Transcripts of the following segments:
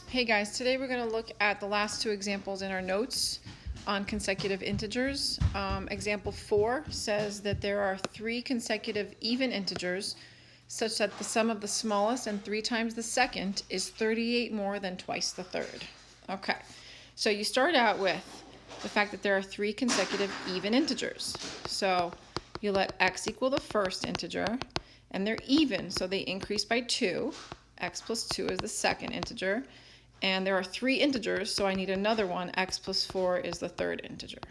Hey guys, today we're going to look at the last two examples in our notes on consecutive integers. Example 4 says that there are 3 consecutive even integers such that the sum of the smallest and 3 times the second is 38 more than twice the third. Okay, so you start out with the fact that there are 3 consecutive even integers. So you let x equal the first integer, and they're even, so they increase by 2. X plus 2 is the second integer. And there are 3 integers, so I need another one. X plus 4 is the third integer.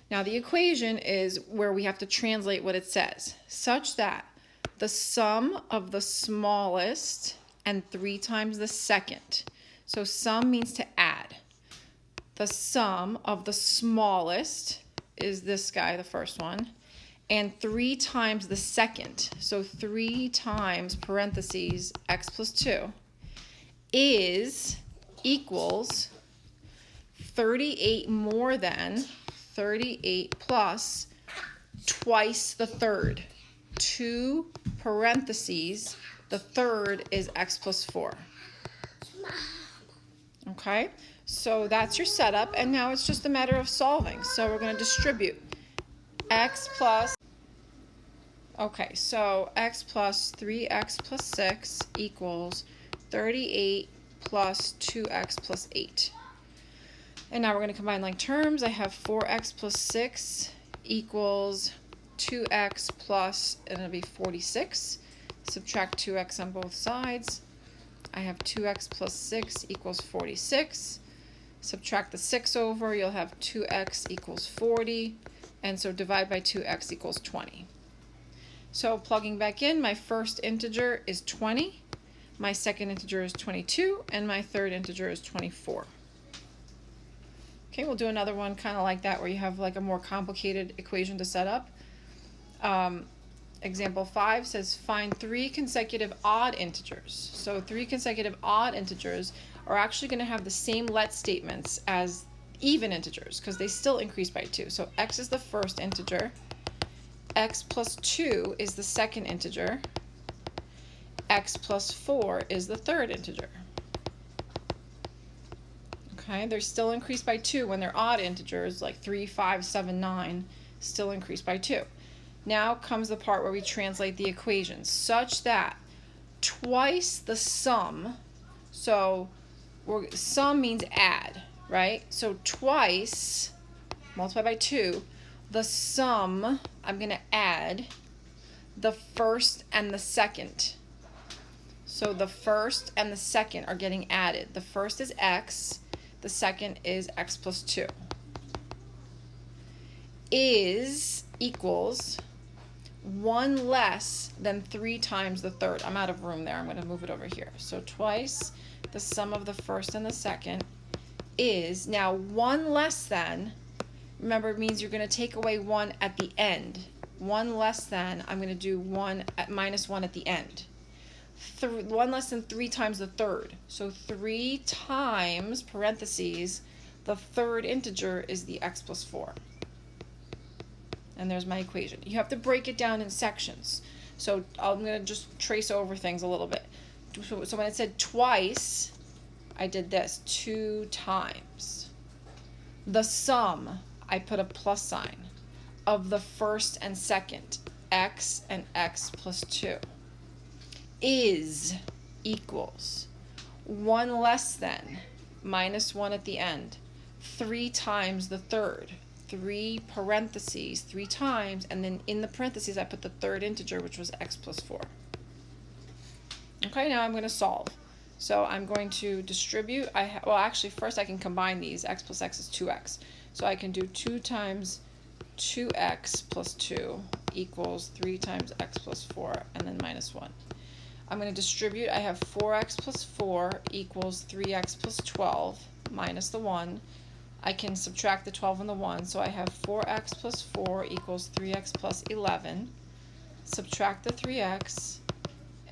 Now the equation is where we have to translate what it says, such that the sum of the smallest and 3 times the second. So sum means to add. The sum of the smallest is this guy, the first one, and 3 times the second. So 3 times parentheses x plus 2. Is equals 38 more than 38 plus twice the third. 2 parentheses, the third is x plus 4. Okay, so that's your setup, and now it's just a matter of solving. So we're going to distribute x plus, okay, so x plus 3x plus 6 equals 38 plus 2x plus 8. And now we're going to combine like terms. I have 4x plus 6 equals 2x plus, and it'll be 46. Subtract 2x on both sides. I have 2x plus 6 equals 46. Subtract the 6 over, you'll have 2x equals 40. And so divide by 2x equals 20. So plugging back in, my first integer is 20. My second integer is 22, and my third integer is 24. Okay, we'll do another one kind of like that where you have like a more complicated equation to set up. Example 5 says find 3 consecutive odd integers. So 3 consecutive odd integers are actually going to have the same let statements as even integers because they still increase by 2. So x is the first integer, x plus 2 is the second integer, x plus 4 is the third integer. Okay, they're still increased by 2 when they're odd integers, like 3, 5, 7, 9, still increased by 2. Now comes the part where we translate the equations such that twice the sum, so sum means add, right? So twice, multiply by 2, the sum, I'm going to add the first and the second. So the first and the second are getting added. The first is x, the second is x plus 2. Is equals 1 less than 3 times the third. I'm out of room there. I'm going to move it over here. So twice the sum of the first and the second is, now 1 less than, remember it means you're going to take away 1 at the end. 1 less than, I'm going to do 1 at minus 1 at the end. 1 less than 3 times the third. So 3 times, parentheses, the third integer is the x plus 4. And there's my equation. You have to break it down in sections. So I'm going to just trace over things a little bit. So when it said twice, I did this, 2 times. The sum, I put a plus sign, of the first and second, x and x plus 2. Is equals 1 less than, minus 1 at the end, 3 times the third, 3 parentheses, 3 times, and then in the parentheses I put the third integer, which was x plus 4. Okay, now I'm going to solve. So I'm going to distribute, well actually first I can combine these, x plus x is 2x. So I can do 2 times 2x plus 2 equals 3 times x plus 4, and then minus 1. I'm going to distribute. I have 4x plus 4 equals 3x plus 12 minus the 1. I can subtract the 12 and the 1, so I have 4x plus 4 equals 3x plus 11. Subtract the 3x,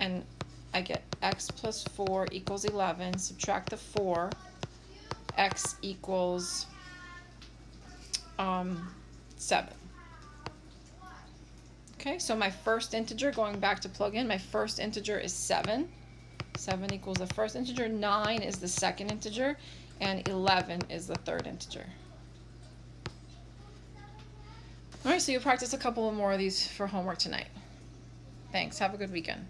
and I get x plus 4 equals 11. Subtract the 4, x equals 7. Okay, so my first integer, going back to plug in, my first integer is 7. 7 equals the first integer, 9 is the second integer, and 11 is the third integer. All right, so you'll practice a couple more of these for homework tonight. Thanks. Have a good weekend.